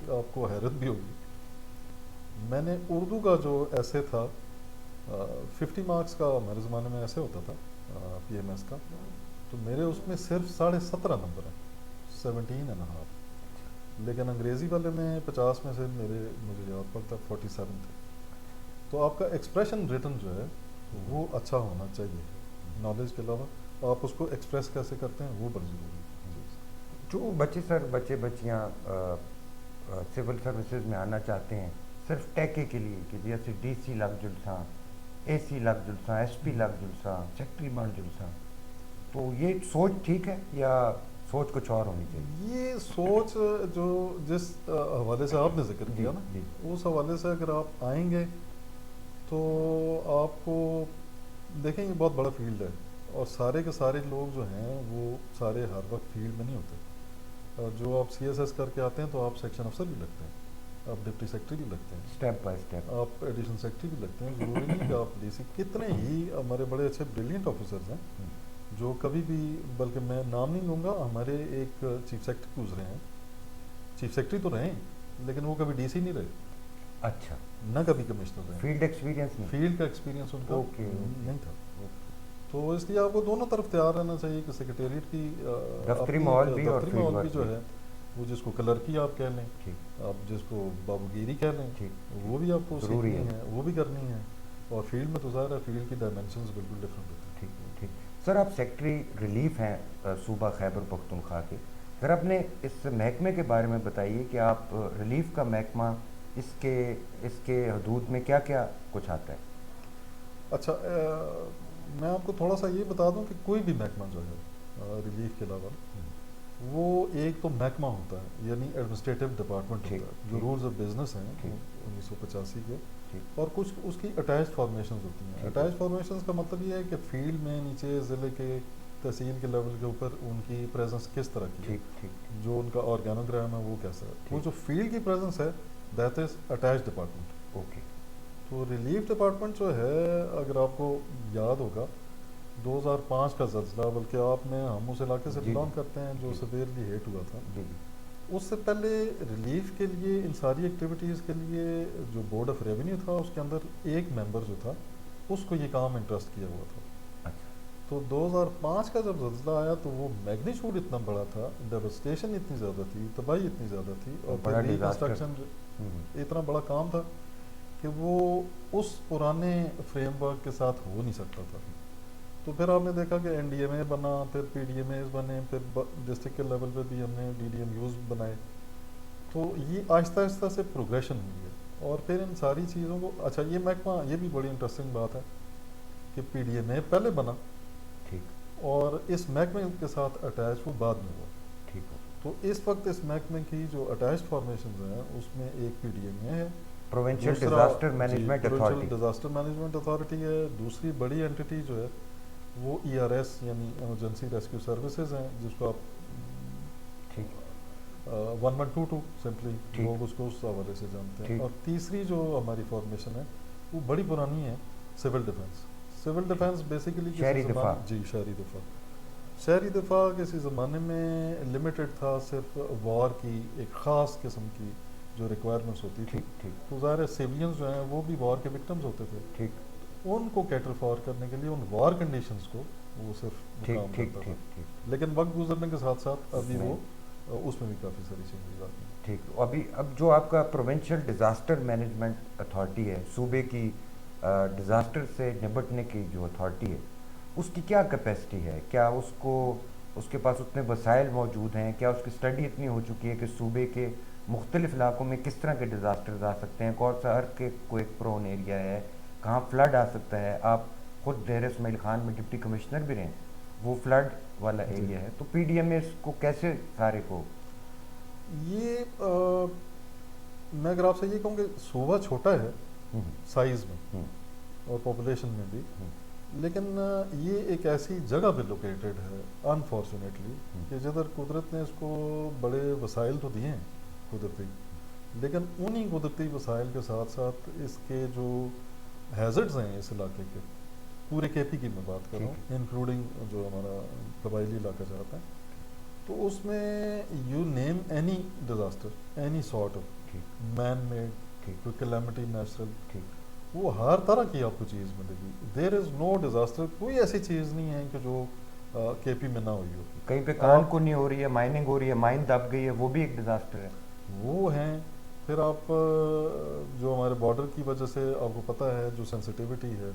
کہ آپ کو حیرت بھی ہوگی. میں نے اردو کا جو ایسے تھا 50 مارکس کا ہمارے زمانے میں ایسے ہوتا تھا پی ایم ایس کا, تو میرے اس میں صرف 17.5 نمبر ہیں, 17.5. لیکن انگریزی والے میں 50 میں سے مجھے یاد پڑتا 47 تھے. تو آپ کا ایکسپریشن ریٹن جو ہے وہ اچھا ہونا چاہیے. نالج کے علاوہ آپ اس کو ایکسپریس کیسے کرتے ہیں وہ بڑی ضروری ہے. جو بچے بچیاں سول سروسز میں آنا چاہتے ہیں صرف ٹیکے کے لیے کہ جیسے ڈی سی لگ جلساں, اے سی لگ جلساں, ایس پی لگ جلساں, سیکٹری بن جلساں, تو یہ سوچ ٹھیک ہے یا سوچ کچھ اور ہونی چاہیے؟ یہ سوچ جو جس حوالے سے آپ نے ذکر جی کیا نا, جی اس حوالے سے اگر آپ آئیں گے تو آپ کو دیکھیں یہ بہت بڑا فیلڈ ہے, اور سارے کے سارے لوگ جو ہیں وہ سارے ہر وقت فیلڈ میں نہیں ہوتے. اور جو آپ سی ایس ایس کر کے آتے ہیں تو آپ سیکشن افسر بھی لگتے ہیں, آپ ڈپٹی سیکٹری بھی لگتے ہیں, اسٹیپ بائی اسٹیپ. آپ ایڈیشنل سیکٹری بھی لگتے ہیں. ضروری نہیں کہ آپ ڈی سی. کتنے ہی ہمارے بڑے اچھے بریلینٹ آفیسرز ہیں جو کبھی بھی, بلکہ میں نام نہیں لوں گا, ہمارے ایک چیف سیکرٹری گزرے ہیں, چیف سیکرٹری تو رہے لیکن وہ کبھی ڈی سی نہیں رہے, اچھا, نہ کبھی کمشنر رہے. فیلڈ ایکسپیرینس نہیں. فیلڈ کا ایکسپیرینس ان کا اوکے نہیں تھا. تو اس لیے آپ کو دونوں طرف تیار رہنا چاہیے کہ سیکریٹریٹ کی دفتری اپنی ماحول بھی اور دفتری فیلڈ ماحول بھی ورک جو ہے وہ جس کو کلرکی آپ کہہ لیں, ٹھیک آپ جس کو بابو گیری کہہ لیں, ٹھیک وہ بھی آپ کو ضروری سیکھنی ہے, وہ بھی کرنی ہے. اور فیلڈ میں تو ظاہر ہے فیلڈ کی ڈائمینشنز بالکل ڈفرینٹ ہوتی ہیں. ٹھیک ٹھیک. سر آپ سیکٹری ریلیف ہیں صوبہ خیبر پختونخوا کے, سر اپنے اس محکمے کے بارے میں بتائیے کہ آپ ریلیف کا محکمہ اس کے حدود میں کیا کیا کچھ آتا ہے؟ اچھا, میں آپ کو تھوڑا سا یہ بتا دوں کہ کوئی بھی محکمہ جو ہے ریلیف کے علاوہ وہ ایک تو محکمہ ہوتا ہے, یعنی ایڈمنسٹریٹو ڈپارٹمنٹ ہوتا ہے. جو رولز آف بزنس ہیں 1985 کے, اور کچھ اس کی اٹیچڈ فارمیشنز ہوتی ہیں. اٹیچڈ فارمیشنز کا مطلب یہ ہے کہ فیلڈ میں نیچے ضلع کے تحصیل کے لیول کے اوپر ان کی پریزنس کس طرح کی ہے, جو ان کا آرگینوگرام ہے وہ کیسا ہے. وہ جو فیلڈ کی پریزنس ہے that is attached department. Okay. تو ریلیف ڈپارٹمنٹ جو ہے, اگر آپ کو یاد ہوگا 2005 کا زلزلہ, بلکہ آپ میں ہم اس علاقے سے بلانگ کرتے ہیں جو سویرلی ہیٹ ہوا تھا, اس سے پہلے ریلیف کے لیے ان ساری ایکٹیویٹیز کے لیے جو بورڈ آف ریونیو تھا اس کے اندر ایک ممبر جو تھا اس کو یہ کام انٹرسٹ کیا ہوا تھا. تو 2005 کا جب زلزلہ آیا تو وہ میگنیچیوڈ اتنا بڑا تھا, ڈیواسٹیشن اتنی زیادہ تھی, تباہی اتنی زیادہ تھی, اور پھر ریکنسٹرکشن اتنا بڑا کام تھا کہ وہ اس پرانے فریم ورک کے ساتھ ہو نہیں سکتا تھا. تو پھر آپ نے دیکھا کہ این ڈی ایم اے بنا, پھر پی ڈی ایم ایز بنے, پھر ڈسٹرکٹ کے لیول پہ بھی ہم نے ڈی ڈی ایم یوز بنائے. تو یہ آہستہ آہستہ سے پروگریشن ہوئی ہے, اور پھر ان ساری چیزوں کو, اچھا یہ محکمہ, یہ بھی بڑی انٹرسٹنگ بات ہے کہ پی ڈی ایم اے پہلے بنا اور اس محکمے کے ساتھ اٹیچ وہ بعد میں ہوا. تو اس وقت اس محکمے کی جو اٹیچڈ فارمیشنز ہیں اس میں ایک پی ڈی ایم اے ہے, provincial disaster management authority, disaster management authority ہے. دوسری بڑی اینٹی جو ہے وہ ای آر ایس یعنی ایمرجنسی ریسکیو سروسز ہیں, جس کو آپ 1122 سمپلی لوگ اس کو اس حوالے سے جانتے ہیں. اور تیسری جو ہماری فارمیشن ہے وہ بڑی پرانی ہے, civil defence. Civil defence basically شہری دفاع. جی, شہری دفاع. شہری دفاع کسی زمانے میں لمیٹڈ تھا صرف وار کی ایک خاص قسم کی جو ریکوائرمنٹس ہوتی تھی. تو ظاہر سیولینز جو ہیں وہ بھی وار کے وکٹمز ہوتے تھے, ان کو کیٹر فار کرنے کے لیے ان وار کنڈیشنز کو وہ صرف کام کرتا تھا. لیکن وقت گزرنے کے ساتھ ساتھ ابھی وہ اس میں بھی کافی ساری چینجز آتی ہیں. ٹھیک. اب جو آپ کا پروونشل ڈیزاسٹر مینجمنٹ اتھارٹی ہے, صوبے کی ڈیزاسٹر سے نمٹنے کی جو اتھارٹی ہے, اس کی کیا کیپیسٹی ہے؟ کیا اس کے پاس اتنے وسائل موجود ہیں؟ کیا اس کی اسٹڈی اتنی ہو چکی ہے کہ صوبے کے مختلف علاقوں میں کس طرح کے ڈیزاسٹرز آ سکتے ہیں, کون سا ارتھ کے کوئی پرون ایریا ہے, کہاں فلڈ آ سکتا ہے؟ آپ خود دیر اسماعیل خان میں ڈپٹی کمشنر بھی رہیں, وہ فلڈ والا ایریا ہے. تو پی ڈی ایم ایس کو کیسے سارے کو یہ میں اگر آپ سے یہ کہوں کہ صوبہ چھوٹا ہے سائز میں اور پاپولیشن میں بھی, لیکن یہ ایک ایسی جگہ پہ لوکیٹڈ ہے انفارچونیٹلی کہ جدھر قدرت نے اس کو بڑے وسائل تو دیے ہیں قدرتی, لیکن انہی قدرتی وسائل کے ساتھ ساتھ اس کے جو ہیزرڈز ہیں اس علاقے کے, پورے کے پی کی میں بات کر رہا ہوں انکلوڈنگ جو ہمارا قبائلی علاقہ جاتا ہے, تو اس میں you name any disaster, any sort of man made, کوئی کلیمٹی نیچرل، وہ ہر طرح کی آپ کو چیز ملے گی. دیر از نو ڈیزاسٹر، کوئی ایسی چیز نہیں ہے کہ جو کے پی میں نہ ہوئی ہو. کہیں پہ کان کو نہیں ہو رہی ہے، مائننگ ہو رہی ہے، مائن دب گئی ہے، وہ بھی ایک ڈیزاسٹر ہے. وہ ہیں. پھر آپ جو ہمارے بارڈر کی وجہ سے آپ کو پتہ ہے جو سینسٹیوٹی ہے،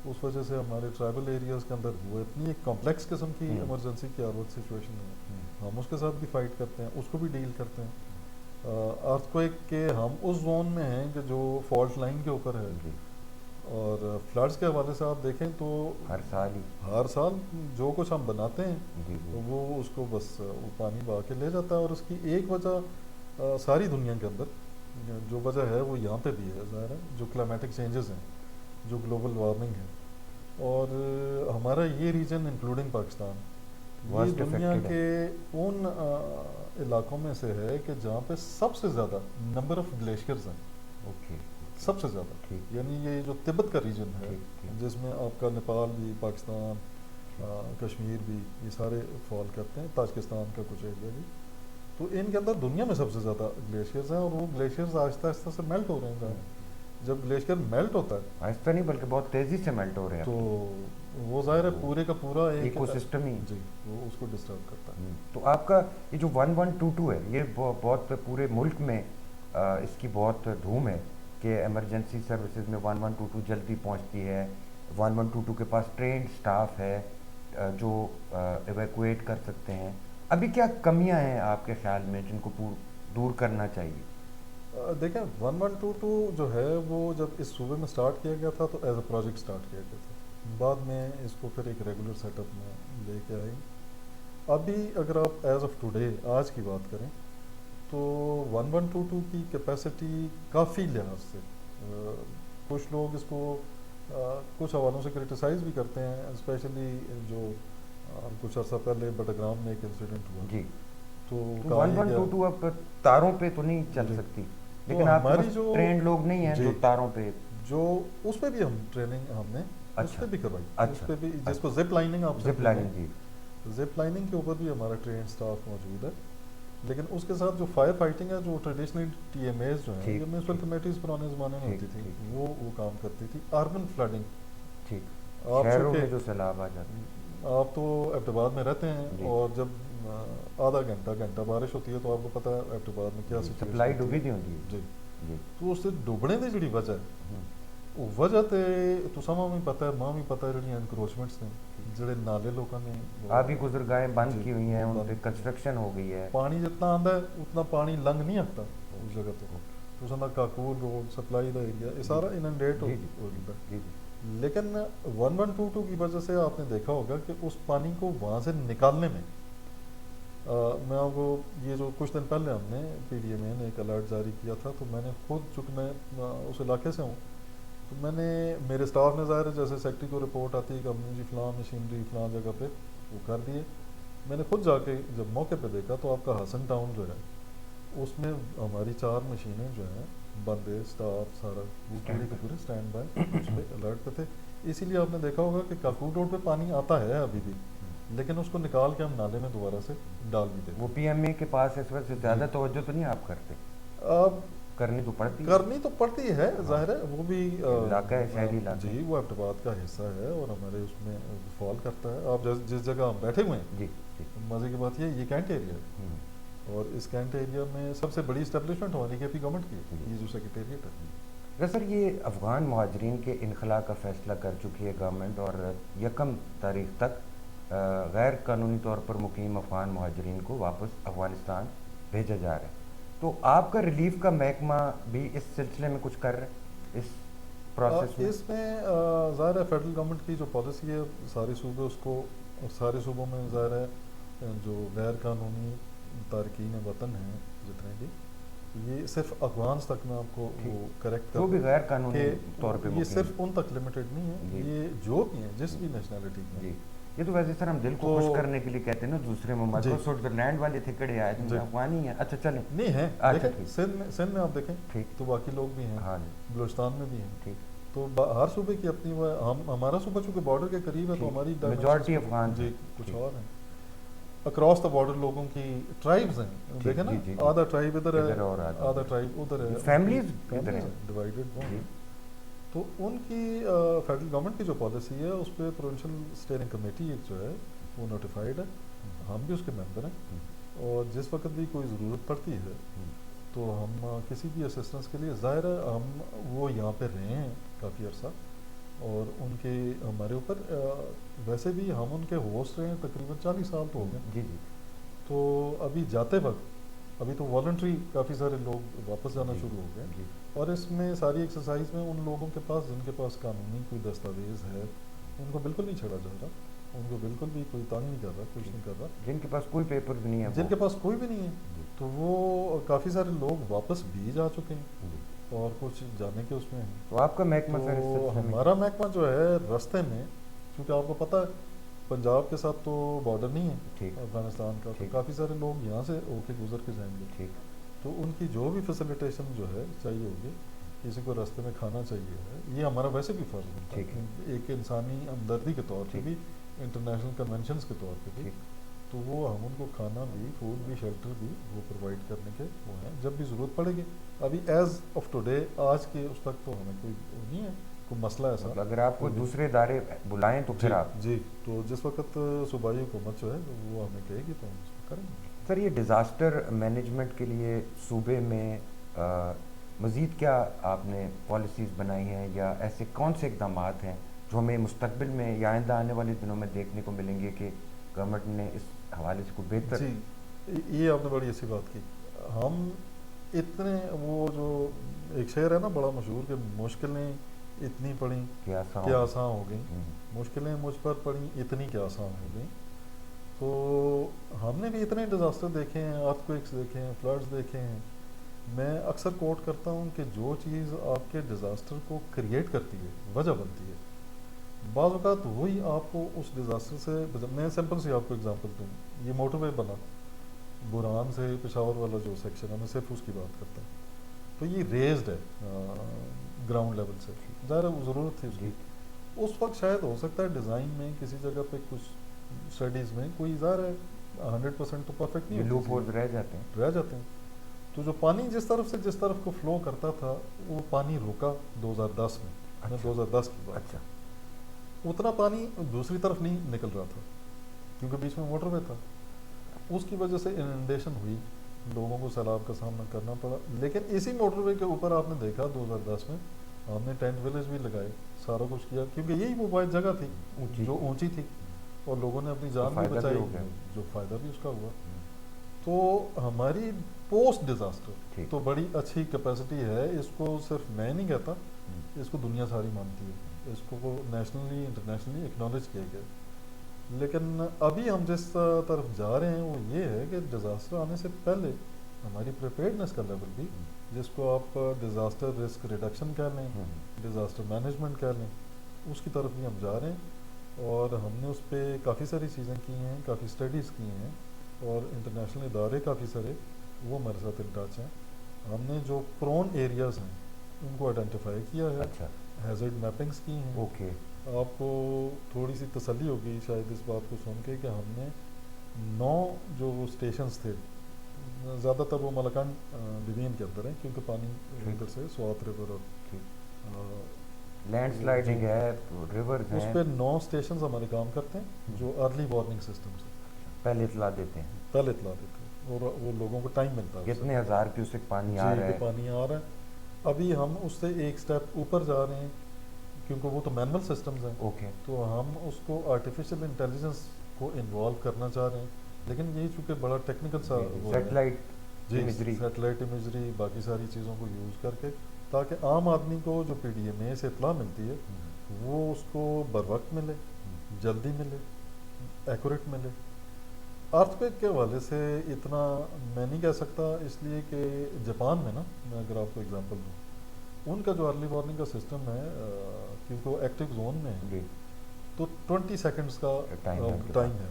اس وجہ سے ہمارے ٹرائبل ایریاز کے اندر وہ اتنی ایک کمپلیکس قسم کی ایمرجنسی کی آرٹ سچویشن ہے، ہم اس کے ساتھ بھی فائٹ کرتے ہیں، اس کو بھی ڈیل کرتے ہیں. ارتھ کوئک کے ہم اس زون میں ہیں کہ جو فالٹ لائن کے اوپر ہے. اور فلڈس کے حوالے سے آپ دیکھیں تو ہر سال جو کچھ ہم بناتے ہیں وہ اس کو بس وہ پانی بہا کے لے جاتا ہے. اور اس کی ایک وجہ ساری دنیا کے اندر جو وجہ ہے وہ یہاں پہ بھی ہے، ظاہر ہے، جو کلائمیٹک چینجز ہیں، جو گلوبل وارمنگ ہے. اور ہمارا یہ ریجن انکلوڈنگ پاکستان یہ دنیا کے ان علاقوں میں سے ہے کہ جہاں پہ سب سے زیادہ نمبر آف گلیشیئرز ہیں. سب سے زیادہ، یعنی یہ جو تبت کا ریجن ہے جس میں آپ کا نیپال بھی، پاکستان، کشمیر بھی، یہ سارے فال کرتے ہیں، تاجکستان کا کچھ ایریا بھی، تو ان کے اندر دنیا میں سب سے زیادہ گلیشیئرز ہیں. اور وہ گلیشیئرز آہستہ آہستہ سے میلٹ ہو رہے ہیں. جب گلیشیئر میلٹ ہوتا ہے، آہستہ نہیں بلکہ بہت تیزی سے میلٹ ہو رہے ہیں، تو وہ ظاہر ہے پورے کا پورا ایک ایکو سسٹم ہی جی وہ اس کو ڈسٹرب کرتا ہے. تو آپ کا یہ جو 1122 ہے، یہ بہت پورے ملک میں اس کی بہت دھوم ہے کہ ایمرجنسی سروسز میں 1122 جلدی پہنچتی ہے. 1122 کے پاس ٹرینڈ سٹاف ہے جو ایویکویٹ کر سکتے ہیں. ابھی کیا کمیاں ہیں آپ کے خیال میں جن کو دور کرنا چاہیے؟ دیکھیں 1122 جو ہے وہ جب اس صوبے میں سٹارٹ کیا گیا تھا تو ایز اے پروجیکٹ سٹارٹ کیا گیا تھا. بعد میں اس کو پھر ایک ریگولر سیٹ اپ میں لے کے آئے. ابھی اگر آپ ایز آف ٹوڈے آج کی بات کریں تو 1122 کی کیپیسٹی کافی لحاظ سے کچھ لوگ اس کو کچھ حوالوں سے کرٹیسائز بھی کرتے ہیں، اسپیشلی جو کچھ عرصہ پہلے بٹگرام میں ایک انسیڈنٹ ہوا جی. تو 1122 اب تاروں پہ تو نہیں چل سکتی، لیکن ہماری جو ٹرینڈ لوگ نہیں ہیں جو تاروں پہ، جو اس پہ بھی ہم ٹریننگ ہم نے اس پہ بھی کروائی، اس پہ بھی جس کو زپ لائننگ آپ زپ لائننگ جی زپ لائننگ کے اوپر بھی ہمارا ٹرینڈ سٹاف موجود ہے. لیکن اس کے ساتھ جو فائر فائٹنگ ہے، جو ٹریڈیشنل ٹی ایم ایز جو ہیں، یہ میونسپل کمیٹیز پرانے زمانے میں ہوتی تھی، وہ کام کرتی تھی. اربن فلڈنگ، ٹھیک، شہروں میں جو سیلاب آ جاتے ہیں، آپ تو ایبٹ آباد میں رہتے ہیں اور جب آدھا گھنٹہ بارش ہوتی ہے تو آپ کو پتہ ہے ایبٹ آباد میں کیا سپلائی ڈوبی دی ہوتی ہے. جی تو اس سے ڈوبنے کی جڑی وجہ ہے وہ وجہ تو سما بھی پتہ ہے، ماں بھی پتہ ہے، جڑی انکروچمنٹس نے جڑے نالے لوگوں نے آبی گزرگاہیں بند کی ہوئی ہیں، ان پہ کنسٹرکشن ہو گئی ہے. پانی جتنا آندا ہے اتنا پانی لنگ نہیں آتا اس جگہ تو اس اندر کاکول روڈ سپلائی دا ایریا یہ سارا اننڈیٹ ہو جاتا ہے. لیکن 1122 کی وجہ سے آپ نے دیکھا ہوگا کہ اس پانی کو وہاں سے نکالنے میں میں آپ کو یہ جو کچھ دن پہلے ہم نے پی ڈی ایم اے نے ایک الرٹ جاری کیا تھا، تو میں نے خود، چونکہ میں اس علاقے سے ہوں، تو میں نے میرے اسٹاف نے ظاہر ہے جیسے سیکٹری کو رپورٹ آتی ہے کہ ہم نے جی فلاں مشینری فلاں جگہ پہ وہ کر دیے. میں نے خود جا کے جب موقع پہ دیکھا تو آپ کا حسن ٹاؤن جو ہے اس میں ہماری 4 مشینیں جو ہیں، بندے، اسٹاف سارا وہ پورے کے پورے اسٹینڈ بائی اس پہ الرٹ پہ تھے. اسی لیے آپ نے دیکھا ہوگا کہ کاکوٹ روڈ پہ پانی آتا ہے ابھی بھی، لیکن اس کو نکال کے ہم نالے میں دوبارہ سے ڈال بھی دیتے. وہ پی ایم اے کے پاس اس وقت زیادہ توجہ تو نہیں آپ کرتے؟ کرنی تو پڑتی ہے ظاہر ہے، وہ بھی علاقہ ہے، شہری علاقہ جی، وہ ایبٹ آباد کا حصہ ہے اور ہمارے اس میں فال کرتا ہے. آپ جس جگہ ہم بیٹھے ہوئے ہیں، جی مزے کی بات یہ کینٹ ایریا ہے اور اس کینٹ ایریا میں سب سے بڑی اسٹیبلشمنٹ ہماری کے پی گورنمنٹ کی ہے، یہ جو سیکریٹریٹ ہے. سر یہ افغان مہاجرین کے انخلاء کا فیصلہ کر چکی ہے گورنمنٹ، اور 1 تاریخ تک غیر قانونی طور پر مقیم افغان مہاجرین کو واپس افغانستان بھیجا جا رہا ہے. تو آپ کا ریلیف کا محکمہ بھی اس سلسلے میں کچھ کر رہے ہیں اس پروسیس میں؟ اس میں ظاہر ہے فیڈرل گورنمنٹ کی جو پالیسی ہے سارے صوبے اس کو، اور سارے صوبوں میں ظاہر ہے جو غیر قانونی تارکین وطن ہیں جتنے بھی، یہ صرف افغانس تک میں آپ کو وہ کریکٹ جو بھی غیر قانونی طور پہ یہ صرف ان تک لمیٹڈ نہیں ہے، یہ جو بھی ہیں جس بھی نیشنلٹی میں. یہ تو ویسے سر ہم دل کو خوش کرنے کے لیے کہتے ہیں نا، دوسرے ممالک کو، سوئٹزرلینڈ والے تھے کڑے آئے تھے افغانی ہیں، اچھا چلیں نہیں ہیں، سندھ میں آپ دیکھیں تو باقی لوگ بھی ہیں، بلوچستان میں بھی ہیں، تو ہر صوبے کی اپنی وہ، ہمارا صوبہ چونکہ بارڈر کے قریب ہے تو ہماری میجورٹی افغان جی کچھ اور ہیں. اکراس دا بارڈر لوگوں کی ٹرائبز ہیں، دیکھیں نا، آدھا ٹرائب ادھر ہے، آدھا ٹرائب ادھر ہے، فیملیز ادھر ہیں، ڈیوائیڈڈ ہیں. تو ان کی فیڈرل گورنمنٹ کی جو پالیسی ہے اس پہ پروونشل اسٹیئرنگ کمیٹی ایک جو ہے وہ نوٹیفائڈ ہے، ہم بھی اس کے ممبر ہیں، اور جس وقت بھی کوئی ضرورت پڑتی ہے تو ہم کسی بھی اسسٹنس کے لیے، ظاہر ہے ہم وہ یہاں پہ رہے ہیں کافی عرصہ، اور ان کے ہمارے اوپر ویسے بھی ہم ان کے ہوسٹ رہے ہیں تقریباً 40 سال تو ہو گئے. جی جی. تو ابھی جاتے وقت ابھی تو والنٹری کافی سارے لوگ واپس جانا شروع ہو گئے، اور اس میں ساری ایکسرسائز میں ان لوگوں کے پاس جن کے پاس قانونی کوئی دستاویز ہے ان کو بالکل نہیں چھڑا جا رہا، ان کو بالکل بھی کوئی تنگ نہیں کر رہا، کچھ نہیں کر رہا. جن کے پاس کوئی پیپر بھی نہیں ہے، جن کے پاس کوئی بھی نہیں ہے، تو وہ کافی سارے لوگ واپس بھی جا چکے ہیں اور کچھ جانے کے اس میں ہیں. تو آپ کا محکمہ سر اس تو سلسلے میں؟ ہمارا محکمہ جو ہے رستے میں، کیونکہ آپ کو پتہ ہے پنجاب کے ساتھ تو بارڈر نہیں ہے افغانستان کا، تو کافی سارے لوگ یہاں سے ہو کے گزر کے جائیں گے، تو ان کی جو بھی فیسیلیٹیشن جو ہے چاہیے ہوگی، کسی کو راستے میں کھانا چاہیے ہے، یہ ہمارا ویسے بھی فرض ہوتا ہے ایک انسانی ہمدردی کے طور پہ بھی، انٹرنیشنل کنونشنز کے طور پہ بھی، تو وہ ہم ان کو کھانا بھی، فوڈ بھی، شیلٹر بھی وہ پرووائڈ کرنے کے وہ ہیں جب بھی ضرورت پڑے گی. ابھی ایز آف ٹوڈے آج کے اس تک تو ہمیں کوئی نہیں ہے کوئی مسئلہ ایسا. اگر آپ کو دوسرے ادارے بلائیں تو پھر آپ جی، تو جس وقت صوبائی حکومت جو ہے وہ ہمیں کہے گی تو ہم اس کو کریں گے. سر یہ ڈیزاسٹر مینجمنٹ کے لیے صوبے میں مزید کیا آپ نے پالیسیز بنائی ہیں، یا ایسے کون سے اقدامات ہیں جو ہمیں مستقبل میں یا آئندہ آنے والے دنوں میں دیکھنے کو ملیں گے کہ گورنمنٹ نے اس حوالے سے کو بہتر؟ جی، یہ آپ نے بڑی اچھی بات کی. ہم اتنے وہ جو ایک شعر ہے نا بڑا مشہور کہ مشکلیں اتنی پڑیں کہ آسان ہو گئیں، مشکلیں مجھ پر پڑیں اتنی کہ آسان ہو گئیں. تو ہم نے بھی اتنے ڈیزاسٹر دیکھے ہیں، ارتھ کوئکس دیکھے ہیں، فلڈز دیکھے ہیں. میں اکثر کوٹ کرتا ہوں کہ جو چیز آپ کے ڈیزاسٹر کو کریٹ کرتی ہے، وجہ بنتی ہے، بعض اوقات وہی آپ کو اس ڈیزاسٹر سے. میں سمپل سی آپ کو اگزامپل دوں، یہ موٹر وے بنا برہان سے پشاور والا جو سیکشن ہے، میں صرف اس کی بات کرتا ہوں، تو یہ ریزڈ ہے گراؤنڈ لیول سے، ظاہر ضرورت تھی اس کی. اس وقت شاید ہو سکتا ہے ڈیزائن میں کسی جگہ پہ کچھ اسٹڈیز میں کوئی ظاہر ہے 100% تو پرفیکٹ نہیں، لوپ ہولز رہ جاتے ہیں. تو جو پانی جس طرف سے جس طرف کو فلو کرتا تھا وہ پانی رکا 2010 میں، 2010 کی بات. اچھا. اتنا پانی دوسری طرف نہیں نکل رہا تھا کیونکہ بیچ میں موٹر وے تھا. اس کی وجہ سے اننڈیشن ہوئی، لوگوں کو سیلاب کا سامنا کرنا پڑا. لیکن اسی موٹر وے کے اوپر آپ نے دیکھا 2010 میں ہم نے ٹینٹ ولیج بھی لگائے، سارا کچھ کیا، کیونکہ یہی وہ واحد جگہ تھی جو اونچی تھی اور لوگوں نے اپنی جان بھی بچائی، جو فائدہ بھی اس کا ہوا. تو ہماری پوسٹ ڈیزاسٹر تو بڑی اچھی کیپیسٹی ہے، اس کو صرف میں نہیں کہتا، اس کو دنیا ساری مانتی ہے، اس کو نیشنلی انٹرنیشنلی ایکنالج کیا گیا. لیکن ابھی ہم جس طرف جا رہے ہیں وہ یہ ہے کہ ڈیزاسٹر آنے سے پہلے ہماری پریپیئرڈنس کا لیول بھی، جس کو آپ ڈیزاسٹر رسک ریڈکشن کہہ لیں، ڈیزاسٹر مینجمنٹ کہہ لیں، اس کی طرف بھی ہم جا رہے ہیں. اور ہم نے اس پہ کافی ساری چیزیں کی ہیں، کافی اسٹڈیز کی ہیں، اور انٹرنیشنل ادارے کافی سارے وہ ہمارے ساتھ ان ٹچ ہیں. ہم نے جو پرون ایریاز ہیں ان کو آئیڈینٹیفائی کیا ہے، ہیزرڈ میپنگس کی ہیں. اوکے. آپ کو تھوڑی سی تسلی ہوگی شاید اس بات کو سن کے کہ ہم نے 9 جو وہ اسٹیشنز تھے، زیادہ تر وہ ملکانڈ ڈویژن کے اندر ہیں کیونکہ پانی ادھر سے سوات ریور اور لینڈ سلائڈنگ ہے، ریورز ہیں، اس پہ 9 اسٹیشنز ہمارے کام کرتے ہیں جو ارلی وارننگ سسٹمز ہیں، پہلے اطلاع دیتے ہیں، اور وہ لوگوں کو ٹائم ملتا ہے کتنے ہزار کیوسک پانی آ رہا ہے. پانی آ رہا ہے. ابھی ہم اس سے ایک سٹیپ اوپر جا رہے ہیں کیونکہ وہ تو مینول سسٹمز ہیں. اوکے. تو ہم اس کو آرٹیفیشیل انٹیلیجنس کو انوالو کرنا چاہ رہے ہیں، لیکن یہ چونکہ بڑا ٹیکنیکل سا سیٹلائٹ امیجری باقی ساری چیزوں کو یوز کر کے، تاکہ عام آدمی کو جو پی ڈی ایم اے سے اطلاع ملتی ہے وہ اس کو بر وقت ملے، جلدی ملے، ایکوریٹ ملے. ارتھ کوئک کے حوالے سے اتنا میں نہیں کہہ سکتا، اس لیے کہ جاپان میں نا، میں اگر آپ کو اگزامپل دوں، ان کا جو ارلی وارننگ کا سسٹم ہے کیونکہ وہ ایکٹیو زون میں ہے تو 20 سیکنڈز کا ٹائم ہے.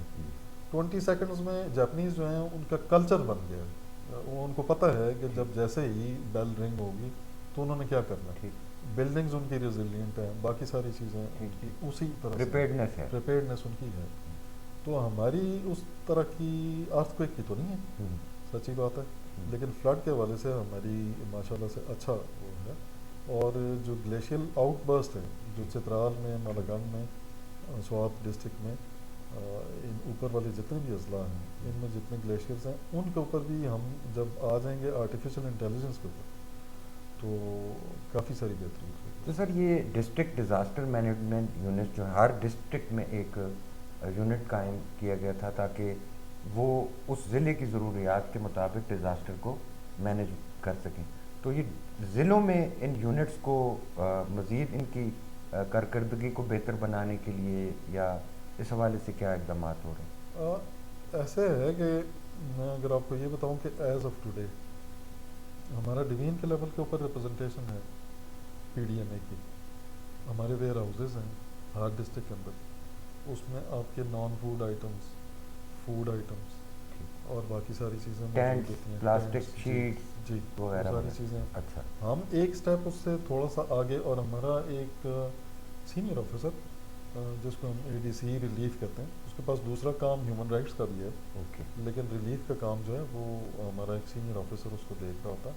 20 سیکنڈز میں جاپنیز جو ہیں ان کا کلچر بن گیا ہے، وہ ان کو پتہ ہے کہ جب جیسے ہی بیل رنگ ہوگی تو انہوں نے کیا کرنا ہے. بلڈنگز ان کی ریزیلینٹ ہیں، باقی ساری چیزیں ان کی اسی طرح پریپیئرڈنس ان کی ہے. تو ہماری اس طرح کی ارتھ کویک کی تو نہیں ہے، سچی بات ہے، لیکن فلڈ کے حوالے سے ہماری ماشاءاللہ سے اچھا وہ ہے. اور جو گلیشیل آؤٹ برسٹ ہے جو چترال میں، مالاگنج میں، سوات ڈسٹرکٹ میں، ان اوپر والے جتنے بھی اضلاع ہیں ان میں جتنے گلیشیئرز ہیں ان کے اوپر بھی ہم جب آ جائیں گے آرٹیفیشل انٹیلیجنس کے اوپر تو کافی ساری بہتری ہوگی. تو سر یہ ڈسٹرکٹ ڈیزاسٹر مینجمنٹ یونٹ جو ہے ہر ڈسٹرکٹ میں ایک یونٹ قائم کیا گیا تھا تاکہ وہ اس ضلع کی ضروریات کے مطابق ڈیزاسٹر کو مینیج کر سکیں. تو یہ ضلعوں میں ان یونٹس کو مزید ان کی کارکردگی کو بہتر بنانے کے لیے یا اس حوالے سے کیا اقدامات ہو رہے ہیں؟ ایسے ہے کہ میں اگر آپ کو یہ بتاؤں کہ ایز آف ٹوڈے ہمارا ڈویژن کے لیول کے اوپر ریپرزنٹیشن ہے پی ڈی ایم اے کی. ہمارے ویئر ہاؤسز ہیں ہر ڈسٹرکٹ کے اندر، اس میں آپ کے non food items, food items اور باقی ساری چیزیں موجود ٹینٹس، ہوتی ہیں. پلاسٹک جی شیٹس جی وہ وغیرہ ساری وغیرہ. چیزیں. اچھا. ہم ایک سٹیپ اس سے تھوڑا سا آگے، اور ہمارا ایک سینئر آفیسر جس کو ہم اے ڈی سی ریلیف کہتے ہیں، اس کے پاس دوسرا کام ہیومن رائٹس کا بھی ہے، اوکے. لیکن ریلیف کا کام جو ہے وہ ہمارا ایک سینئر آفیسر اس کو دیکھ رہا ہوتا ہے.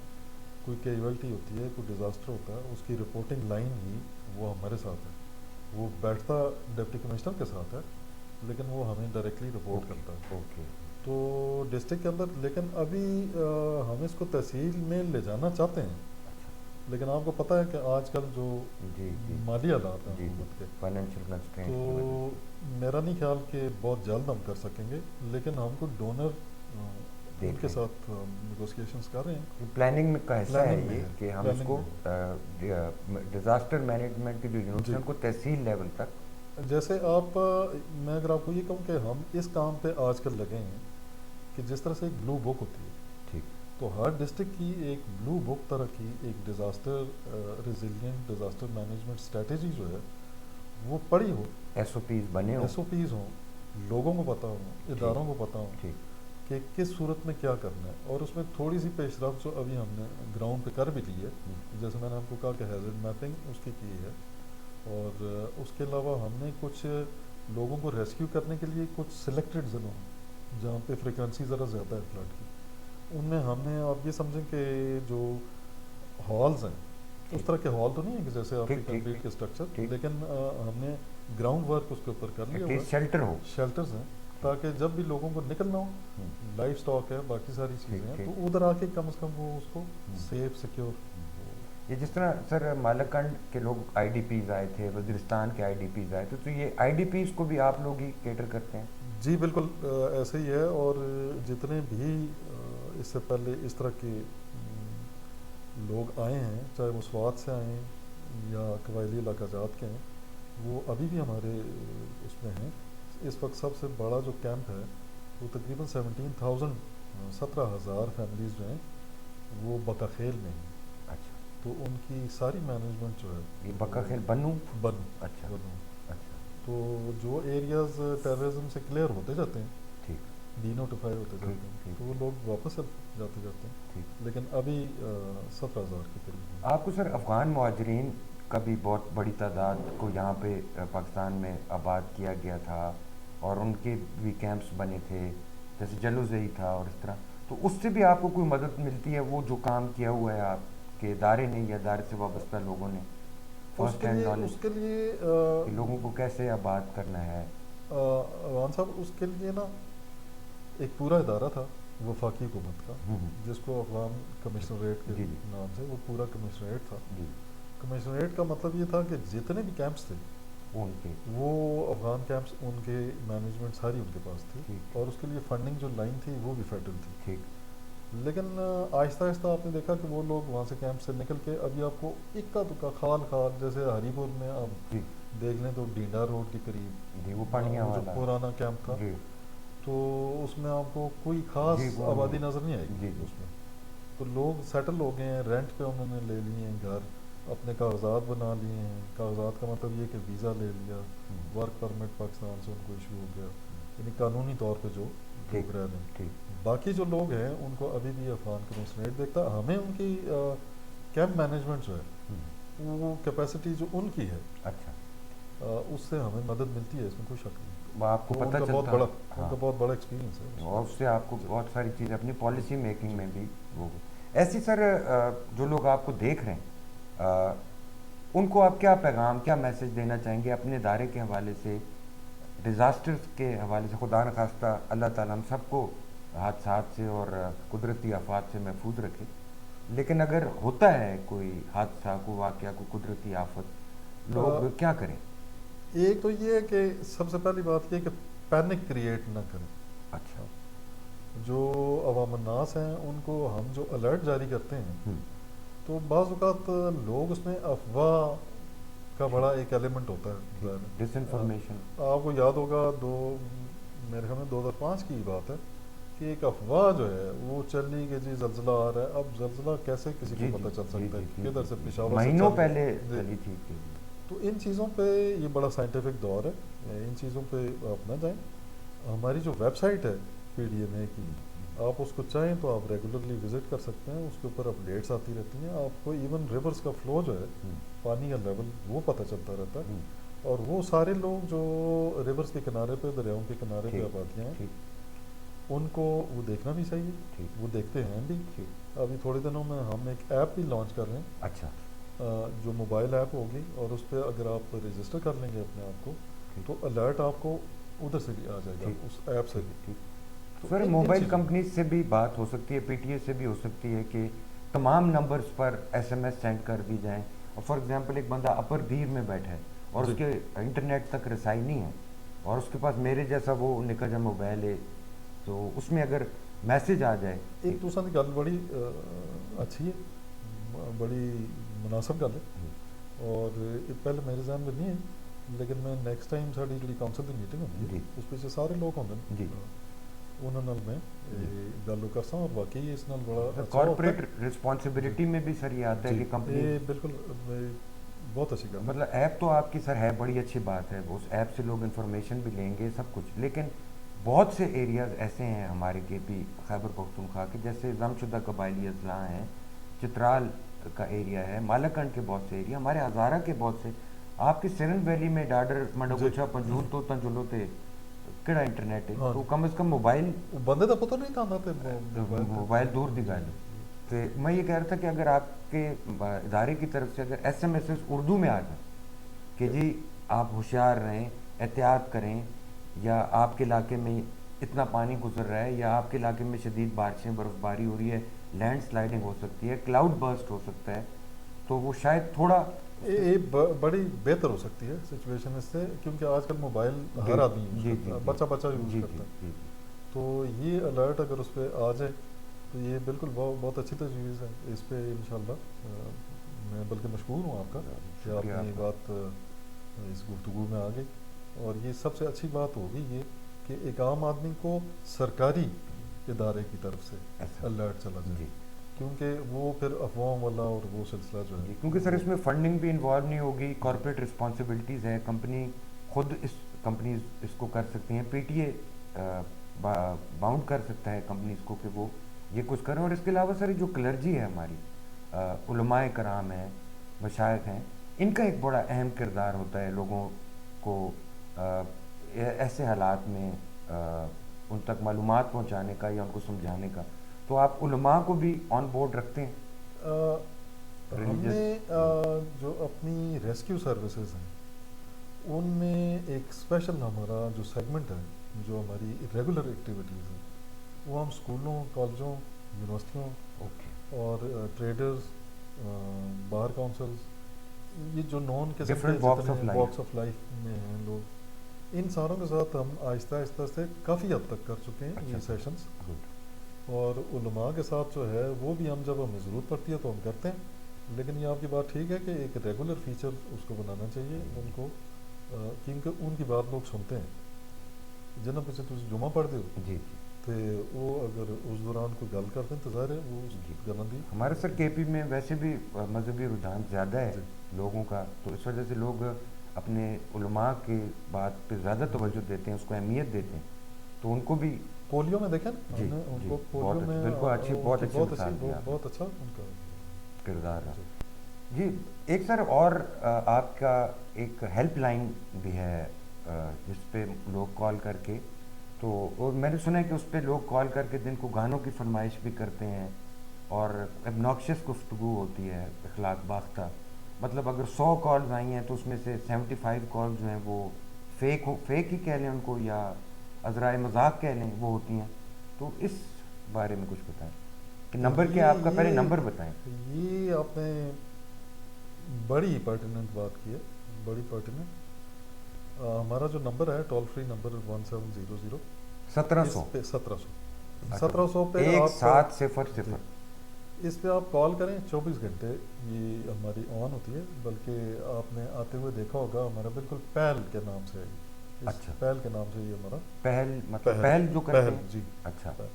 کوئی کیجویلٹی ہوتی ہے، کوئی ڈیزاسٹر ہوتا ہے، اس کی رپورٹنگ لائن ہی وہ ہمارے ساتھ ہے. وہ بیٹھتا ڈپٹی کمشنر کے ساتھ ہے لیکن وہ ہمیں ڈائریکٹلی رپورٹ کرتا ہے. اوکے. تو ڈسٹرکٹ کے اندر، لیکن ابھی ہم اس کو تحصیل میں لے جانا چاہتے ہیں، لیکن آپ کو پتہ ہے کہ آج کل جو جی جی مالی حالات ہیں جی جی حکومت کے، فائنینشیل کنسٹرینٹ تو کی وجہ سے میرا نہیں خیال کہ بہت جلد ہم کر سکیں گے، لیکن ہم کو ڈونر ان دیکھ کے رہے ساتھ نیگوسیشنز کر رہے ہیں. ہیں. پلاننگ میں کا حصہ ہے پلاننگ میں یہ ہے، کہ ہم اس پلاننگ کو میں ڈیزاسٹر مینجمنٹ کے جو ہے. یونٹس جی ہیں ان کو تحصیل لیول تک. جیسے آپ میں اگر آپ کو یہ کہوں کہ ہم اس کام پہ آج کل لگے ہیں کہ جس طرح سے ایک بلو بک ہوتی ہے، ٹھیک. تو ہر ڈسٹرکٹ کی ایک بلو بک طرح کی ایک disaster resilient disaster management strategy جو ہے وہ پڑی ہو، ایس او پیز بنے ہوں. ایس او پیز ہوں، لوگوں کو پتہ ہوں، اداروں کو پتہ ہوں ٹھیک. کہ کس صورت میں کیا کرنا ہے. اور اس میں تھوڑی سی پیش رفت جو ابھی ہم نے گراؤنڈ پہ کر بھی لی ہے، جیسے میں نے آپ کو کہا کہ ہیزرڈ میپنگ اس کی ہے، اور اس کے علاوہ ہم نے کچھ لوگوں کو ریسکیو کرنے کے لیے کچھ سلیکٹڈ ضلعوں جہاں پہ فریکوینسی ذرا زیادہ ہے فلڈ کی، ان میں ہم نے، آپ یہ سمجھیں کہ جو ہالز ہیں اس طرح کے ہال تو نہیں ہیں کہ جیسے آپ کے کنکریٹ کے اسٹرکچر، لیکن ہم نے گراؤنڈ ورک اس کے اوپر کر لیا ہوا ہے. شیلٹر ہو، شیلٹرز ہیں تاکہ جب بھی لوگوں کو نکلنا ہو، لائف سٹاک ہے، باقی ساری چیزیں ہیں، تو ادھر آ کے کم از کم وہ اس کو سیف سیکیور. یہ جس طرح سر مالاکنڈ کے لوگ آئی ڈی پیز آئے تھے، وزیرستان کے آئی ڈی پیز آئے تھے، تو یہ آئی ڈی پیز کو بھی آپ لوگ ہی کیٹر کرتے ہیں؟ جی بالکل ایسے ہی ہے. اور جتنے بھی اس سے پہلے اس طرح کے لوگ آئے ہیں، چاہے وہ سوات سے آئے ہیں یا قبائلی علاقہ جات کے ہیں، وہ ابھی بھی ہمارے اس میں ہیں. اس وقت سب سے بڑا جو کیمپ ہے وہ تقریباً 17,000 فیملیز جو ہیں وہ بکا خیل میں ہیں. اچھا. تو ان کی ساری مینجمنٹ جو ہے یہ بکا خیل بنوں. اچھا. اچھا. تو جو ایریاز ٹیررزم سے کلیئر ہوتے جاتے ہیں، ٹھیک. ڈی نوٹیفائی ہوتے جاتے ہیں، تو وہ لوگ واپس جاتے ہیں. ٹھیک. لیکن ابھی 17,000 کے قریب ہیں. آپ کو سر افغان مہاجرین کا بھی بہت بڑی تعداد کو یہاں پہ پاکستان میں آباد کیا گیا تھا اور ان کے بھی کیمپس بنے تھے، جیسے جلوزئی تھا اور اس طرح، تو اس سے بھی آپ کو کوئی مدد ملتی ہے؟ وہ جو کام کیا ہوا ہے آپ کے ادارے نے یا ادارے سے وابستہ لوگوں نے، فرسٹ ہینڈ نالج اس کے لیے کہ لوگوں کو کیسے آباد کرنا ہے؟ عوان صاحب اس کے لیے نا ایک پورا ادارہ تھا وفاقی حکومت کا، جس کو افغان کمشنریٹ کے نام سے، وہ پورا کمشنریٹ تھا. کمشنریٹ کا مطلب یہ تھا کہ جتنے بھی کیمپس تھے ان کے، وہ افغان کیمپس، ان کے مینجمنٹ ساری ان کے پاس تھی، اور اس کے لیے فنڈنگ جو لائن تھی وہ بھی فیڈرل تھی. ٹھیک. لیکن آہستہ آہستہ آپ نے دیکھا کہ وہ لوگ وہاں سے کیمپ سے نکل کے ابھی آپ کو اکا دکا خال جیسے ہری پور میں آپ دیکھ لیں تو ڈینڈا روڈ کے قریب وہ پانیاں جو والا پرانا کیمپ تھا، تو اس میں آپ کو کوئی خاص آبادی نظر نہیں آئے گی اس میں. تو لوگ سیٹل ہو گئے ہیں، رینٹ پہ انہوں نے لے لیے ہیں گھر، اپنے کاغذات بنا لیے ہیں. کاغذات کا مطلب یہ کہ ویزا لے لیا، ورک پرمٹ پاکستان سے ان کو ایشو ہو گیا، یعنی قانونی طور پہ جو لوگ رہ رہے ہیں. باقی جو لوگ ہیں ان کو ابھی بھی افغان کمشنریٹ دیکھتا. ہمیں ان کی کیمپ مینجمنٹ جو ہے وہ کیپیسٹی جو ان کی ہے، اچھا، اس سے ہمیں مدد ملتی ہے، اس میں کوئی شک نہیں. وہ آپ کو تو پتہ ان کا چلتا. ان کا بہت بڑا ایکسپیرینس ہے اور اس سے آپ کو جی بہت ساری چیزیں اپنی پالیسی میکنگ جی. میں بھی وہ ایسی. سر جو لوگ آپ کو دیکھ رہے ہیں ان کو آپ کیا پیغام کیا میسج دینا چاہیں گے اپنے ادارے کے حوالے سے، ڈیزاسٹرز کے حوالے سے؟ خدا نخواستہ اللہ تعالیٰ ہم سب کو حادثات سے اور قدرتی آفات سے محفوظ رکھے، لیکن اگر ہوتا ہے کوئی حادثہ، کوئی واقعہ، کوئی قدرتی آفت، لوگ کیا کریں؟ ایک تو یہ ہے کہ سب سے پہلی بات یہ ہے کہ پینک کریٹ نہ کریں. اچھا. جو عوام الناس ہیں ان کو ہم جو الرٹ جاری کرتے ہیں ہوں. تو بعض اوقات لوگ اس میں افواہ کا ٹھیک بڑا ایک ایلیمنٹ ہوتا ہے ٹھیک. ظاہر ڈس ہے. انفارمیشن. آپ کو یاد ہوگا میرے خیال میں 2005 کی بات ہے کہ ایک افواہ جو ہے وہ چلی کہ جی زلزلہ آ رہا ہے. اب زلزلہ کیسے کسی جی کو جی پتہ چل جی سکتا جی ہے جی کدھر سے جی پشاور سے مہینوں پہلے جی. چلی تھی کہ تو ان چیزوں پہ یہ بڑا سائنٹیفک دور ہے، ان چیزوں پہ آپ نہ جائیں. ہماری جو ویب سائٹ ہے پی ڈی ایم اے کی، آپ اس کو چاہیں تو آپ ریگولرلی وزٹ کر سکتے ہیں. اس کے اوپر اپڈیٹس آتی رہتی ہیں. آپ کو ایون ریورس کا فلو جو ہے، پانی کا لیول، وہ پتہ چلتا رہتا ہے. اور وہ سارے لوگ جو ریورس کے کنارے پہ، دریاؤں کے کنارے پہ ٹھیک آبادیاں ہیں، ٹھیک ان کو وہ دیکھنا بھی چاہیے. ٹھیک وہ دیکھتے ہیں بھی. ٹھیک. ابھی تھوڑے دنوں میں ہم ایک ایپ بھی لانچ کر رہے ہیں اچھا. جو موبائل ایپ ہوگی، اور اس پہ اگر آپ رجسٹر کر لیں گے اپنے آپ کو ٹھیک تو الرٹ آپ کو ادھر سے بھی آ جائے گا، ٹھیک اس ایپ سے ٹھیک بھی. ٹھیک. تو سر ان موبائل چیزوں کمپنیز سے بھی بات ہو سکتی ہے، پی ٹی اے سے بھی ہو سکتی ہے کہ تمام نمبرز پر ایس ایم ایس سینڈ کر دی جائیں. اور فار ایگزامپل ایک بندہ اپر دیر میں بیٹھا ہے اور اس جی. کے انٹرنیٹ تک رسائی نہیں ہے، اور اس کے پاس میرے جیسا وہ نکا جا موبائل ہے، تو اس میں اگر میسج آ جائے کہ ایک دوسرا کی گل بڑی اچھی ہے، بڑی مناسب گل ہے. اور پہلے میرے ذہن میں نہیں ہے، لیکن میں نیکسٹ ٹائم ساری جی کونسل کی میٹنگ ہوتی جی ہے اس پیچھے سارے لوگ ہوتے جی ہیں، انہوں نال میں جی. گل کرساں. اور واقعی اس نال بڑا سر اچھا ہوتا کارپوریٹ ہے. جی رسپانسبلٹی میں بھی سر یہ آتا ہے جی. کہ کمپنی، یہ بالکل بہت اچھی گل ہے. مطلب ایپ تو آپ کی سر ہے بڑی اچھی بات ہے، اس ایپ سے لوگ انفارمیشن بھی لیں گے سب کچھ، لیکن بہت سے ایریاز ایسے ہیں ہمارے کے پی خیبر پختونخوا کے، جیسے ضم شدہ قبائلی اضلاع ہیں، چترال کا ایریا ہے، مالاکنڈ کے بہت سے ایریا، ہمارے ہزارہ کے بہت سے. آپ کی سرن ویلی میں ڈاڈر جی. منڈوگچھا پنجول تو تنجلو تے کہڑا انٹرنیٹ ہے، ہاں تو جی. کم از کم موبائل وہ بندے کا پتہ نہیں کہاں تھے موبائل پہ. موبائل دور دی جی گل. جی تو میں یہ کہہ رہا تھا کہ اگر آپ کے ادارے کی طرف سے اگر ایس ایم ایس اردو میں آ جائیں کہ جی آپ ہوشیار رہیں، احتیاط کریں، یا آپ کے علاقے میں اتنا پانی گزر رہا ہے، یا آپ کے علاقے میں شدید بارشیں، برف باری ہو رہی ہے، لینڈ سلائڈنگ ہو سکتی ہے، کلاؤڈ برسٹ ہو سکتا ہے، تو وہ شاید تھوڑا اس میں. یہ بڑی بہتر ہو سکتی ہے سچویشن اس سے، کیونکہ آج کل موبائل جی ہر آدمی یوز جی کرتا جی ہے، جی بچہ بچہ یوز جی جی کرتا ہے. جی تو یہ الرٹ اگر اس پہ آ جائے تو یہ بالکل بہت اچھی تجویز ہے. اس پہ انشاءاللہ میں بلکہ مشکور ہوں آپ کا کہ آپ شکریہ نے یہ آپ کا. بات اس گفتگو میں آ گئی. اور یہ سب سے اچھی بات ہوگی یہ کہ ایک عام آدمی کو سرکاری ادارے کی طرف سے ایسا الرٹ چلا جائے، جی کیونکہ وہ پھر افواہوں والا اور وہ سلسلہ جو جی، ہے کیونکہ سر وہ. اس میں فنڈنگ بھی انوالو نہیں ہوگی، کارپوریٹ رسپانسبلٹیز ہے، کمپنی خود کمپنیز اس کو کر سکتی ہیں، پی ٹی اے باؤنڈ کر سکتا ہے کمپنیز کو کہ وہ یہ کچھ کریں. اور اس کے علاوہ سر جو کلرجی ہے ہماری، علماء کرام ہیں، مشائخ ہیں، ان کا ایک بڑا اہم کردار ہوتا ہے لوگوں کو ایسے حالات میں ان تک معلومات پہنچانے کا یا ان کو سمجھانے کا. تو آپ علماء کو بھی آن بورڈ رکھتے ہیں؟ ہم ریلیجس. نے جو اپنی ریسکیو سروسز ہیں ان میں ایک اسپیشل ہمارا جو سیگمنٹ ہے، جو ہماری ریگولر ایکٹیویٹیز ہیں، وہ ہم اسکولوں، کالجوں، یونیورسٹیوں اوکے. اور ٹریڈرز، بار کونسلز، یہ جو نان قسم کے ڈفرینٹ واکس جتنے of life. Walks of life میں ہیں لوگ، ان ساروں کے ساتھ ہم آہستہ آہستہ سے کافی حد تک کر چکے ہیں اچھا یہ سر، سیشنز. گڈ. اور علماء کے ساتھ جو ہے وہ بھی ہم جب ہمیں ضرورت پڑتی ہے تو ہم کرتے ہیں. لیکن یہ آپ کی بات ٹھیک ہے کہ ایک ریگولر فیچر اس کو بنانا چاہیے ان کو، کیونکہ ان کی بات لوگ سنتے ہیں. جناب پیچھے تم جمعہ پڑھ دو جی تو وہ اگر اس دوران کوئی گل کرتے ہیں تو ظاہر ہے وہ اس جی. گلوں دی. ہمارے سر کے پی میں ویسے بھی مذہبی رجحان زیادہ ہے جی لوگوں کا، تو اس وجہ سے لوگ اپنے علماء کی بات پہ زیادہ جی. توجہ دیتے ہیں، اس کو اہمیت دیتے ہیں، تو ان کو بھی. پولیو میں دیکھیں نا جی ہم نے ان جی کو پولیو بہت اچھی، میں بالکل اچھی، ان بہت کی اچھی مثال دی آپ نے، بہت اچھا ان کا کردار جی. رہا. جی ایک سر اور آپ کا ایک ہیلپ لائن بھی ہے جس پہ لوگ کال کر کے، تو اور میں نے سنا ہے کہ اس پہ لوگ کال کر کے جن کو گانوں کی فرمائش بھی کرتے ہیں اور ابناکشس گفتگو ہوتی ہے اخلاق باختہ، مطلب اگر 100 کالز آئی ہیں تو اس میں سے 75 کال جو ہیں وہ فیک ہی کہہ لیں ان کو، یا عذرائے مذاق کہہ لیں، وہ ہوتی ہیں. تو اس بارے میں کچھ بتائیں کہ نمبر کیا ہے آپ کا، پہلے نمبر بتائیں. یہ آپ نے بڑی پرٹیننٹ بات کی ہے، بڑی پرٹیننٹ. ہمارا جو نمبر ہے ٹول فری نمبر 1700، 1700 اس پہ 1700 پہ ایک آپ سات صفر جی صفر اس پہ آپ کال کریں 24 گھنٹے یہ ہماری آن ہوتی ہے. بلکہ آپ نے آتے ہوئے دیکھا ہوگا ہمارا بالکل پہل کے نام سے ہے، اس اچھا پہل کے نام سے یہ ہمارا پہل مطلب پہل جو کرتے پہل ہیں. جی اچھا پہل.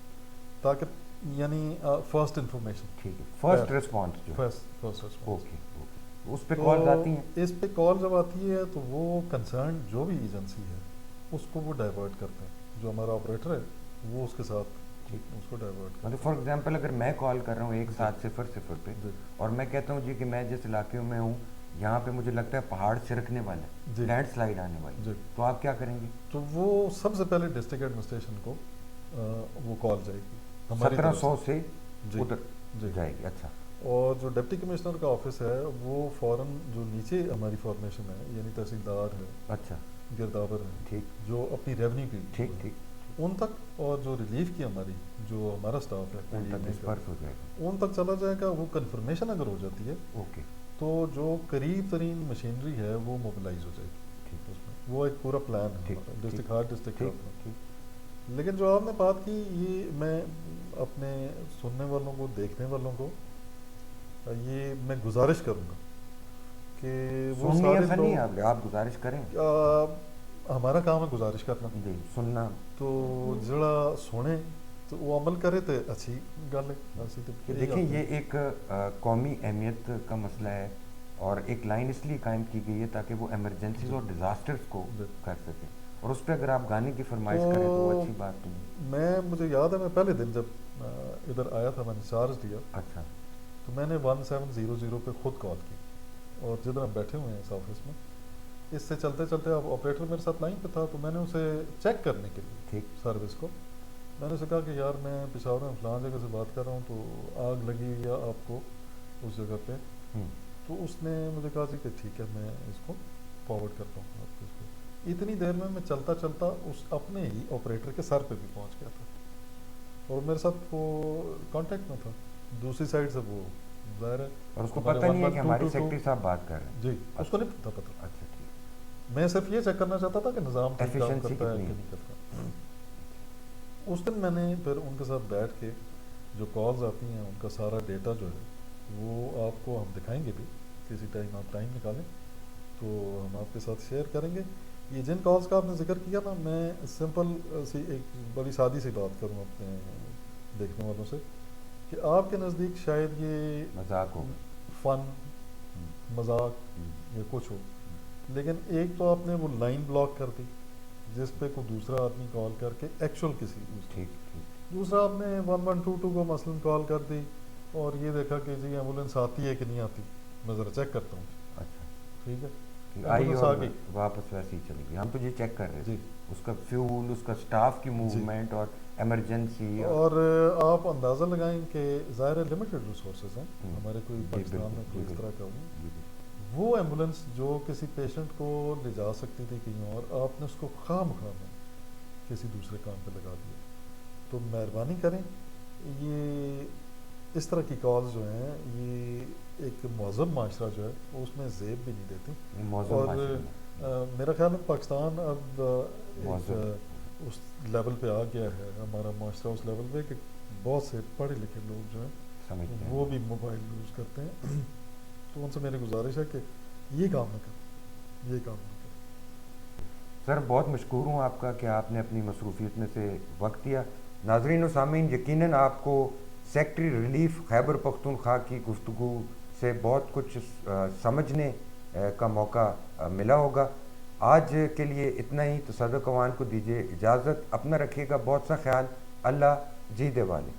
تاکہ یعنی فرسٹ انفارمیشن، ٹھیک ہے، فرسٹ رسپانس جو. First response. اوکے اوکے، اس پہ تو کالز آتی ہیں. اس پہ کال جب آتی ہے تو وہ کنسرن جو بھی ایجنسی ہے اس کو وہ ڈائیورٹ کرتے ہیں، جو ہمارا آپریٹر ہے وہ اس کے ساتھ ٹھیک، اس کو ڈائیورٹ کرتے مطلب فار ایگزامپل اگر میں کال کر رہا ہوں ایک جی سات صفر صفر پہ، جی اور میں کہتا ہوں جی کہ میں جس علاقے میں ہوں یہاں پہ مجھے لگتا ہے پہاڑ چھرکنے والا ہے، جی لینڈ سلائڈ آنے والی، جی تو آپ کیا کریں گے؟ تو وہ سب سے پہلے ڈسٹرکٹ ایڈمنسٹریشن کو وہ کال جائے گی ہماری طرف 1700 سے جی ادھر جی. جائے گی. اچھا اور جو ڈپٹی کمشنر کا آفس ہے وہ فوراً جو نیچے ہماری فارمیشن ہے یعنی تحصیلدار ہے، اچھا گردابر ہے، ٹھیک جو اپنی ریونیو کی ٹھیک ہے، ٹھیک ان تک، اور جو ریلیف کی ہماری جو ہمارا اسٹاف ہے ان تک کوئی ڈسپرس ہو جائے گا. ان تک چلا جائے گا. وہ کنفرمیشن اگر ہو جاتی ہے اوکے تو جو قریب ترین مشینری ہے وہ موبلائز ہو جائے گی ٹھیک اس میں. وہ ایک پورا پلان ہے ٹھیک ہمارا ٹھیک ڈسٹرکٹ، ہر ڈسٹرکٹ کا ٹھیک اپنا. ٹھیک. لیکن جو آپ نے بات کی یہ میں اپنے سننے والوں کو، دیکھنے والوں کو یہ میں گزارش کروں گا کہ وہ سننی سارے ایسا نہیں ہے، لوگ، آپ گزارش کریں. ہمارا کام ہے گزارش کرنا، جی سننا. تو جڑا سنے تو وہ عمل کرے تو اچھی گل ہے. اسی تو کہ یہی دیکھیں آخر یہ ایک قومی اہمیت کا مسئلہ ہے، اور ایک لائن اس لیے قائم کی گئی ہے تاکہ وہ ایمرجنسیز جی اور ڈیزاسٹرز کو جی. کر سکیں، اور اس پہ اگر آپ گانے کی فرمائش کریں تو وہ تو اچھی بات نہیں ہے. مجھے یاد ہے میں پہلے دن جب ادھر آیا تھا میں نے چارج لیا اچھا تو میں نے 1700 پہ خود کال کی، اور جدھر ہم بیٹھے ہوئے ہیں اس آفس میں، اس سے چلتے چلتے اب آپریٹر میرے ساتھ لائن پہ تھا تو میں نے اسے چیک کرنے کے لیے ٹھیک سروس کو میں نے اسے کہا کہ یار میں پشاور میں فلاں جگہ سے بات کر رہا ہوں تو آگ لگی ہوئی ہے آپ کو اس جگہ پہ. تو اس نے مجھے کہا جی کہ ٹھیک ہے میں اس کو فارورڈ کرتا ہوں آپ کو. اس کو اتنی دیر میں چلتا چلتا اس اپنے ہی آپریٹر کے سر پہ بھی پہنچ گیا تھا، اور میرے ساتھ وہ کانٹیکٹ میں تھا دوسری سائڈ سے. وہ ظاہر ہے اور اس کو ہمارے پتہ نہیں ہے کہ ہمارے 11222 سیکٹری صاحب بات کر رہے ہیں. جی اس کو اچھا نہیں پتا. اچھا ٹھیک. میں صرف یہ چیک کرنا چاہتا تھا کہ نظام ٹھیک کام ایفیشنسی کرتا ہے کتنی کہ ہے؟ نہیں کرتا. اس دن میں نے پھر ان کے ساتھ بیٹھ کے جو کالز آتی ہیں ان کا سارا ڈیٹا جو ہے وہ آپ کو ہم دکھائیں گے بھی، کسی ٹائم آپ ٹائم نکالیں تو ہم آپ کے ساتھ شیئر کریں گے. یہ جن کالز کا آپ نے ذکر کیا نا، میں سمپل سی ایک بڑی سادی سی بات کروں اپنے دیکھنے والوں سے کہ آپ کے نزدیک شاید یہ مذاق ہو. فن، مذاق یا کچھ ہو، لیکن ایک تو آپ نے وہ لائن بلاک کر دی جس پہ کوئی دوسرا آدمی کال کر کے ایکچوئل کسی ٹھیک ٹھیک. دوسرا آپ نے 1122 کو مثلاً کال کر دی اور یہ دیکھا کہ جی ایمبولینس آتی ہے کہ نہیں آتی، میں ذرا چیک کرتا ہوں. اچھا ٹھیک ہے، آئی ایمبولینس اور آ گئی واپس ویسے ہی چلی گئی. ہم تو یہ چیک کر رہے تھے جی اس کا فیول، اس کا سٹاف کی جی. موومنٹ اور ایمرجنسی. اور آپ اندازہ لگائیں کہ ظاہر لمیٹڈ ریسورسز ہیں ہمارے، کوئی جی پاکستان بالکل میں جی کوئی اس طرح کا بالکل ہو. جی بالکل. وہ ایمبولینس جو کسی پیشنٹ کو لے جا سکتی تھی کہیں اور، آپ نے اس کو خواہ مخواہ میں کسی دوسرے کام پہ لگا دیا. تو مہربانی کریں، یہ اس طرح کی کالز جو ہیں یہ ایک مہذب معاشرہ جو ہے اس میں زیب بھی نہیں دیتی. موزم اور معاشرے میں میرا خیال ہے پاکستان اب ایک موزم. اس لیول پہ آ گیا ہے، ہمارا معاشرہ اس لیول پہ کہ بہت سے پڑھے لکھے لوگ جو ہیں سمجھتے ہیں وہ بھی موبائل یوز کرتے ہیں. تو ان سے میری گزارش ہے کہ یہ کام نہ کریں، یہ کام نہ کریں. سر بہت مشکور ہوں آپ کا کہ آپ نے اپنی مصروفیت میں سے وقت دیا. ناظرین و سامعین، یقیناً آپ کو سیکٹری ریلیف خیبر پختونخوا کی گفتگو سے بہت کچھ سمجھنے کا موقع ملا ہوگا. آج کے لیے اتنا ہی. تصدق اوان کو دیجیے اجازت. اپنا رکھیے گا بہت سا خیال. اللہ جیدے والے.